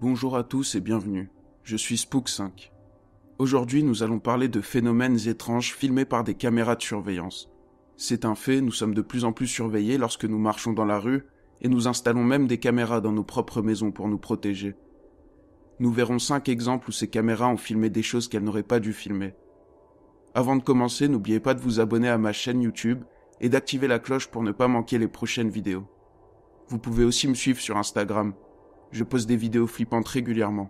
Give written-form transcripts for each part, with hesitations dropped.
Bonjour à tous et bienvenue, je suis Spook5. Aujourd'hui nous allons parler de phénomènes étranges filmés par des caméras de surveillance. C'est un fait, nous sommes de plus en plus surveillés lorsque nous marchons dans la rue et nous installons même des caméras dans nos propres maisons pour nous protéger. Nous verrons 5 exemples où ces caméras ont filmé des choses qu'elles n'auraient pas dû filmer. Avant de commencer, n'oubliez pas de vous abonner à ma chaîne YouTube et d'activer la cloche pour ne pas manquer les prochaines vidéos. Vous pouvez aussi me suivre sur Instagram. Je poste des vidéos flippantes régulièrement.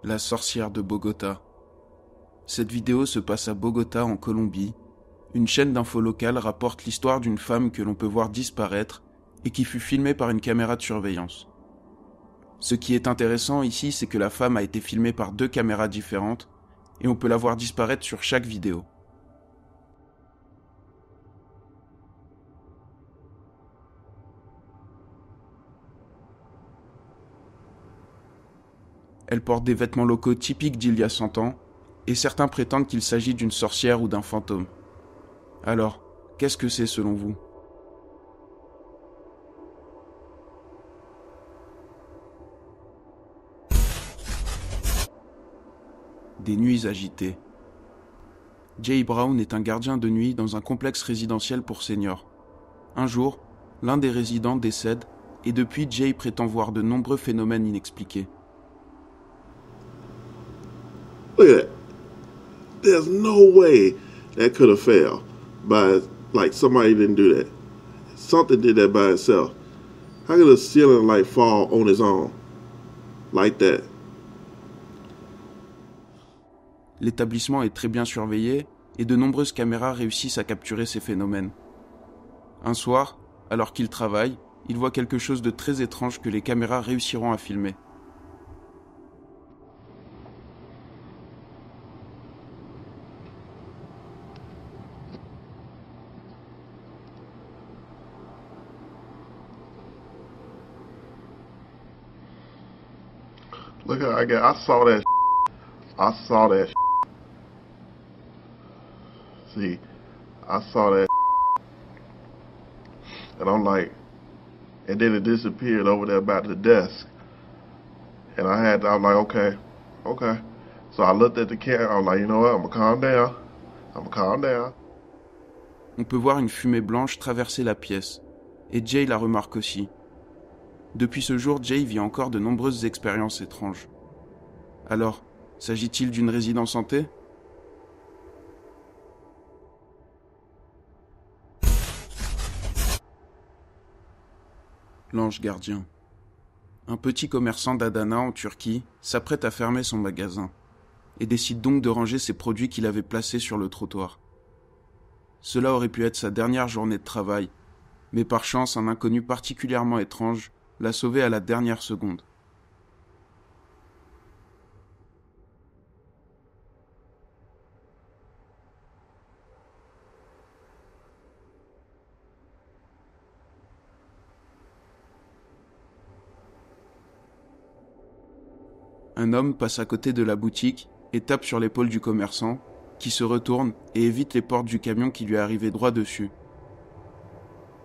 La sorcière de Bogota. Cette vidéo se passe à Bogota, en Colombie. Une chaîne d'infos locale rapporte l'histoire d'une femme que l'on peut voir disparaître et qui fut filmée par une caméra de surveillance. Ce qui est intéressant ici, c'est que la femme a été filmée par 2 caméras différentes et on peut la voir disparaître sur chaque vidéo. Elle porte des vêtements locaux typiques d'il y a 100 ans, et certains prétendent qu'il s'agit d'une sorcière ou d'un fantôme. Alors, qu'est-ce que c'est selon vous ? Des nuits agitées. Jay Brown est un gardien de nuit dans un complexe résidentiel pour seniors. Un jour, l'un des résidents décède, et depuis Jay prétend voir de nombreux phénomènes inexpliqués. Look at that. There's no way that could have failed by, like, somebody didn't do that. Something did that by itself. How could a ceiling light fall on its own like that? L'établissement est très bien surveillé et de nombreuses caméras réussissent à capturer ces phénomènes. Un soir, alors qu'il travaille, il voit quelque chose de très étrange que les caméras réussiront à filmer. Look at I saw that. I saw that. See, I saw that. And I'm like, and then it disappeared over there by the desk. And I'm like, okay. So I looked at the camera. I was like, you know what? I'm gonna calm down. On peut voir une fumée blanche traverser la pièce, et Jay la remarque aussi. Depuis ce jour, Jay vit encore de nombreuses expériences étranges. Alors, s'agit-il d'une résidence hantée ? L'ange gardien. Un petit commerçant d'Adana en Turquie s'apprête à fermer son magasin et décide donc de ranger ses produits qu'il avait placés sur le trottoir. Cela aurait pu être sa dernière journée de travail, mais par chance un inconnu particulièrement étrange l'a sauvé à la dernière seconde. Un homme passe à côté de la boutique et tape sur l'épaule du commerçant, qui se retourne et évite les portes du camion qui lui est arrivé droit dessus.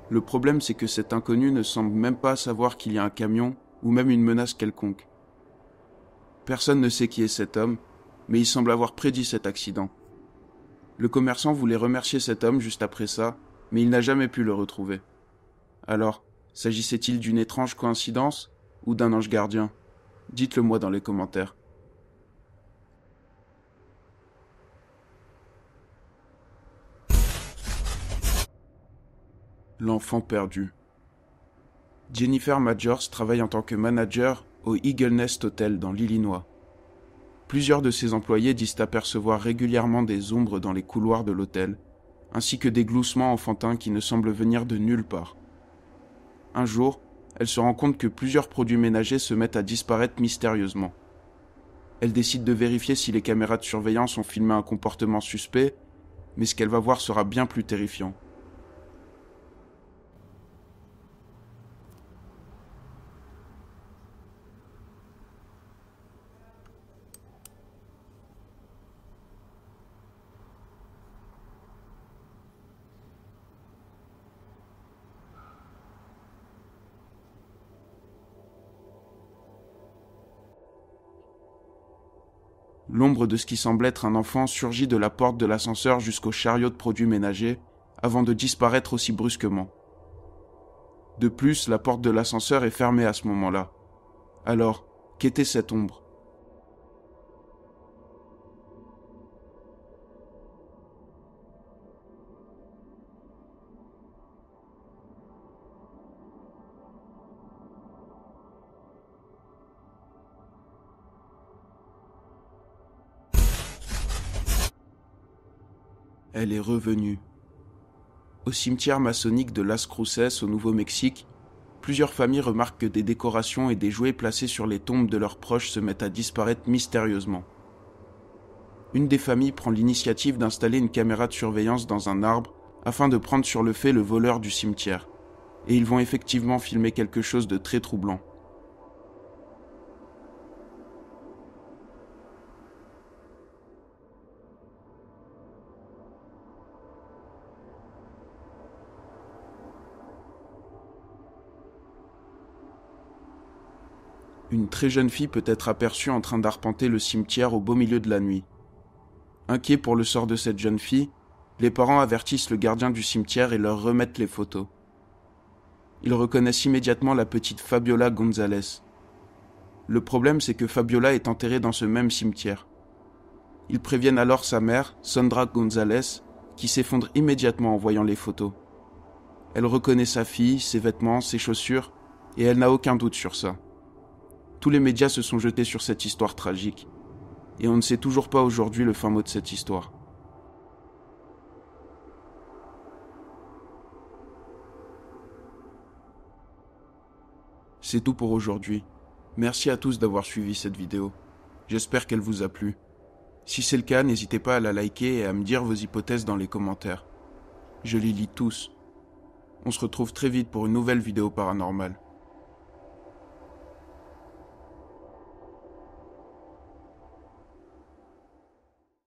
Le problème, c'est que cet inconnu ne semble même pas savoir qu'il y a un camion ou même une menace quelconque. Personne ne sait qui est cet homme, mais il semble avoir prédit cet accident. Le commerçant voulait remercier cet homme juste après ça, mais il n'a jamais pu le retrouver. Alors, s'agissait-il d'une étrange coïncidence ou d'un ange gardien ? Dites-le moi dans les commentaires. L'enfant perdu. Jennifer Majors travaille en tant que manager au Eagle Nest Hotel dans l'Illinois. Plusieurs de ses employés disent apercevoir régulièrement des ombres dans les couloirs de l'hôtel, ainsi que des gloussements enfantins qui ne semblent venir de nulle part. Un jour, elle se rend compte que plusieurs produits ménagers se mettent à disparaître mystérieusement. Elle décide de vérifier si les caméras de surveillance ont filmé un comportement suspect, mais ce qu'elle va voir sera bien plus terrifiant. l'ombre de ce qui semble être un enfant surgit de la porte de l'ascenseur jusqu'au chariot de produits ménagers, avant de disparaître aussi brusquement. De plus, la porte de l'ascenseur est fermée à ce moment-là. Alors, qu'était cette ombre ? Elle est revenue. Au cimetière maçonnique de Las Cruces, au Nouveau-Mexique, plusieurs familles remarquent que des décorations et des jouets placés sur les tombes de leurs proches se mettent à disparaître mystérieusement. Une des familles prend l'initiative d'installer une caméra de surveillance dans un arbre afin de prendre sur le fait le voleur du cimetière, et ils vont effectivement filmer quelque chose de très troublant. Une très jeune fille peut être aperçue en train d'arpenter le cimetière au beau milieu de la nuit. Inquiets pour le sort de cette jeune fille, les parents avertissent le gardien du cimetière et leur remettent les photos. Ils reconnaissent immédiatement la petite Fabiola González. Le problème, c'est que Fabiola est enterrée dans ce même cimetière. Ils préviennent alors sa mère, Sandra González, qui s'effondre immédiatement en voyant les photos. Elle reconnaît sa fille, ses vêtements, ses chaussures, et elle n'a aucun doute sur ça. Tous les médias se sont jetés sur cette histoire tragique, et on ne sait toujours pas aujourd'hui le fin mot de cette histoire. C'est tout pour aujourd'hui. Merci à tous d'avoir suivi cette vidéo. J'espère qu'elle vous a plu. Si c'est le cas, n'hésitez pas à la liker et à me dire vos hypothèses dans les commentaires. Je les lis tous. On se retrouve très vite pour une nouvelle vidéo paranormale.